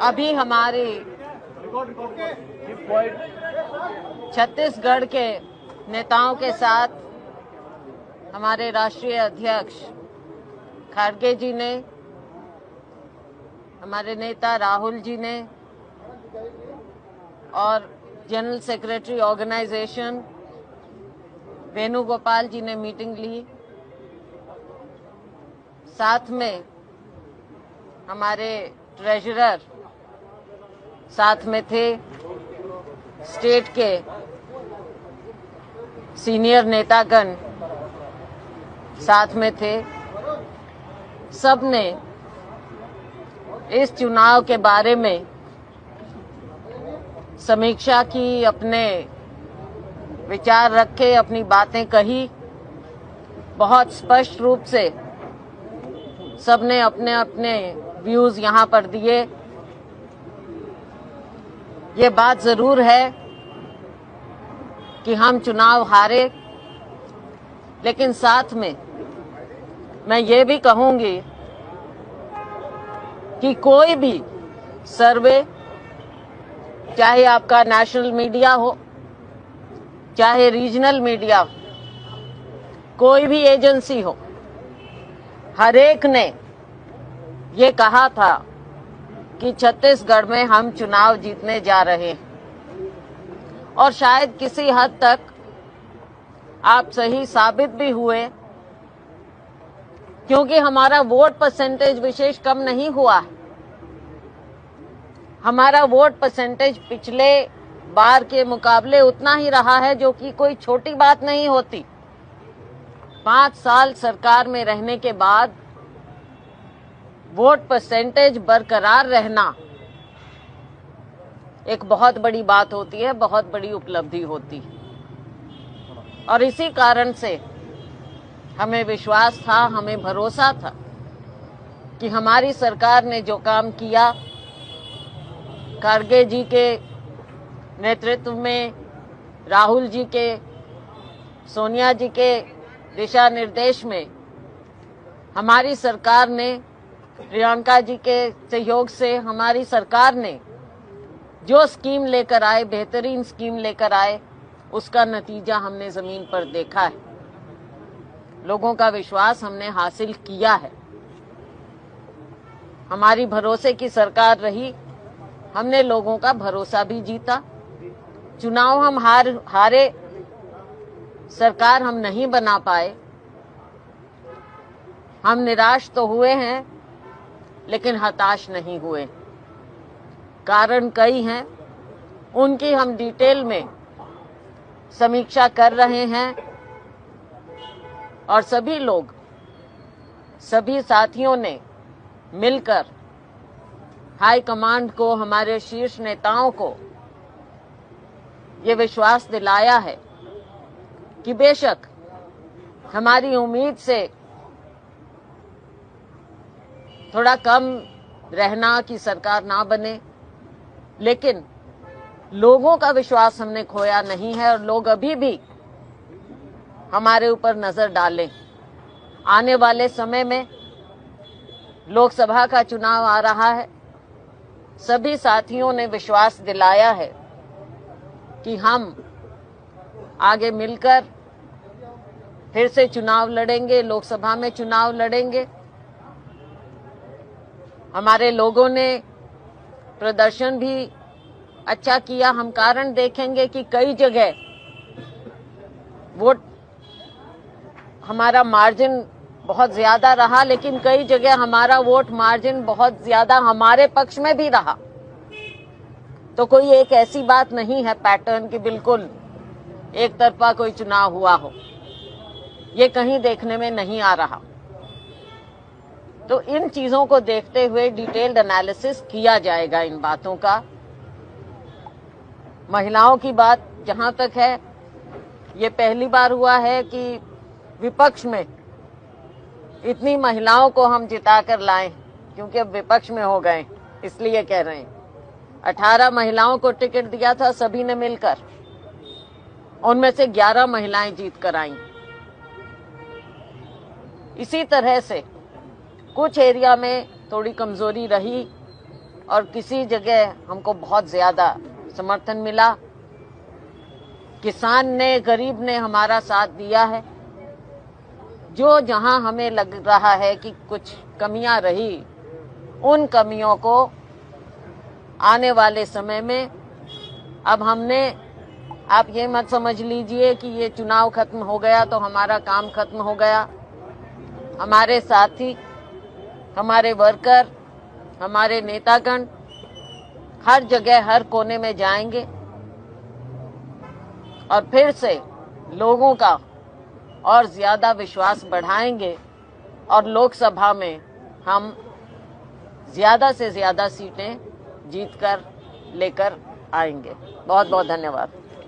अभी हमारे छत्तीसगढ़ के नेताओं के साथ हमारे राष्ट्रीय अध्यक्ष खड़गे जी ने, हमारे नेता राहुल जी ने और जनरल सेक्रेटरी ऑर्गेनाइजेशन वेणुगोपाल जी ने मीटिंग ली। साथ में हमारे ट्रेजरर साथ में थे, स्टेट के सीनियर नेतागण साथ में थे। सब ने इस चुनाव के बारे में समीक्षा की, अपने विचार रखे, अपनी बातें कही। बहुत स्पष्ट रूप से सबने अपने अपने व्यूज यहां पर दिए। ये बात जरूर है कि हम चुनाव हारे, लेकिन साथ में मैं ये भी कहूंगी कि कोई भी सर्वे, चाहे आपका नेशनल मीडिया हो, चाहे रीजनल मीडिया, कोई भी एजेंसी हो, हर एक ने ये कहा था कि छत्तीसगढ़ में हम चुनाव जीतने जा रहे हैं। और शायद किसी हद तक आप सही साबित भी हुए, क्योंकि हमारा वोट परसेंटेज विशेष कम नहीं हुआ। हमारा वोट परसेंटेज पिछले बार के मुकाबले उतना ही रहा है, जो कि कोई छोटी बात नहीं होती। 5 साल सरकार में रहने के बाद वोट परसेंटेज बरकरार रहना एक बहुत बड़ी बात होती है, बहुत बड़ी उपलब्धि होती है। और इसी कारण से हमें विश्वास था, हमें भरोसा था कि हमारी सरकार ने जो काम किया, खड़गे जी के नेतृत्व में, राहुल जी के, सोनिया जी के दिशा निर्देश में हमारी सरकार ने, प्रियंका जी के सहयोग से हमारी सरकार ने जो स्कीम लेकर आए, बेहतरीन स्कीम लेकर आए, उसका नतीजा हमने जमीन पर देखा है। लोगों का विश्वास हमने हासिल किया है। हमारी भरोसे की सरकार रही, हमने लोगों का भरोसा भी जीता। चुनाव हम हारे, सरकार हम नहीं बना पाए। हम निराश तो हुए हैं, लेकिन हताश नहीं हुए। कारण कई हैं, उनकी हम डिटेल में समीक्षा कर रहे हैं। और सभी लोग, सभी साथियों ने मिलकर हाई कमांड को, हमारे शीर्ष नेताओं को ये विश्वास दिलाया है कि बेशक हमारी उम्मीद से थोड़ा कम रहना कि सरकार ना बने, लेकिन लोगों का विश्वास हमने खोया नहीं है और लोग अभी भी हमारे ऊपर नजर डालें। आने वाले समय में लोकसभा का चुनाव आ रहा है। सभी साथियों ने विश्वास दिलाया है कि हम आगे मिलकर फिर से चुनाव लड़ेंगे, लोकसभा में चुनाव लड़ेंगे। हमारे लोगों ने प्रदर्शन भी अच्छा किया। हम कारण देखेंगे कि कई जगह वोट हमारा मार्जिन बहुत ज्यादा रहा, लेकिन कई जगह हमारा वोट मार्जिन बहुत ज्यादा हमारे पक्ष में भी रहा। तो कोई एक ऐसी बात नहीं है पैटर्न की बिल्कुल एक तरफा कोई चुनाव हुआ हो, ये कहीं देखने में नहीं आ रहा। तो इन चीजों को देखते हुए डिटेल्ड एनालिसिस किया जाएगा इन बातों का। महिलाओं की बात जहां तक है, ये पहली बार हुआ है कि विपक्ष में इतनी महिलाओं को हम जिताकर लाएं, क्योंकि अब विपक्ष में हो गए, इसलिए कह रहे हैं। 18 महिलाओं को टिकट दिया था सभी ने मिलकर, उनमें से 11 महिलाएं जीत कर आईं। इसी तरह से कुछ एरिया में थोड़ी कमजोरी रही, और किसी जगह हमको बहुत ज्यादा समर्थन मिला। किसान ने, गरीब ने हमारा साथ दिया है। जो जहां हमें लग रहा है कि कुछ कमियां रही, उन कमियों को आने वाले समय में अब हमने, आप ये मत समझ लीजिए कि ये चुनाव खत्म हो गया तो हमारा काम खत्म हो गया। हमारे साथी, हमारे वर्कर, हमारे नेतागण हर जगह, हर कोने में जाएंगे और फिर से लोगों का और ज्यादा विश्वास बढ़ाएंगे और लोकसभा में हम ज्यादा से ज्यादा सीटें जीतकर लेकर आएंगे। बहुत बहुत धन्यवाद।